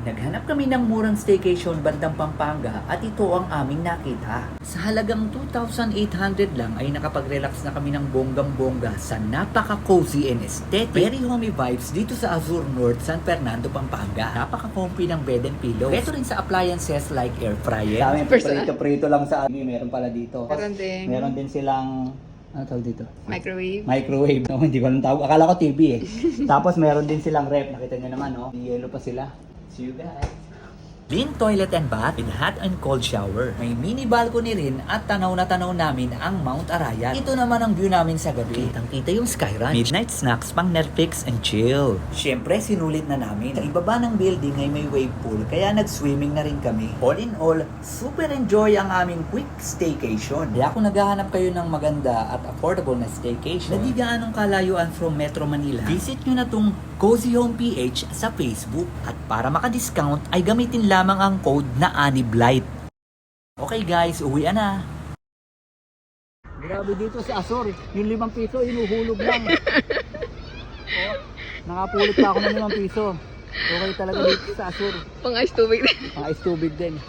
Naghanap kami ng murang staycation bandang Pampanga at ito ang aming nakita. Sa halagang 2,800 lang ay nakapag-relax na kami ng bonggang-bongga sa napaka-cozy and aesthetic, very homey vibes dito sa Azur North, San Fernando, Pampanga. Napaka-comfy ng bed and pillows. Ito rin sa appliances like air fryer. Sa amin, prito lang sa amin. Meron pala dito. Meron din silang, ano tawag dito? microwave. Microwave. No, hindi ko alam tawag. Akala ko TV eh. Tapos meron din silang ref. Nakita nyo naman, no? Yellow pa sila. See you guys. Clean toilet and bath with hot and cold shower. May mini balcony rin at tanaw na tanaw namin ang Mount Arayat. Ito naman ang view namin sa gabi. Kitang-kita yung Skyline. Midnight snacks pang Netflix and chill. Siyempre, sinulit na namin. Sa ibaba ng building ay may wave pool, kaya nag-swimming na rin kami. All in all, super enjoy ang aming quick staycation. Kaya kung naghahanap kayo ng maganda at affordable na staycation na di gaanong kalayuan from Metro Manila, visit nyo na tong Cozy Home PH sa Facebook. At para maka-discount ay gamitin lamang ang code na ANIBLIGHT. Okay guys, uwian na. Grabe dito sa Azur. Yung 5 piso, inuhulog lang. Oh, nakapulot pa ako ng 5 piso. Okay talaga dito sa Azur. Pang ice tubig. Mga ice tubig din.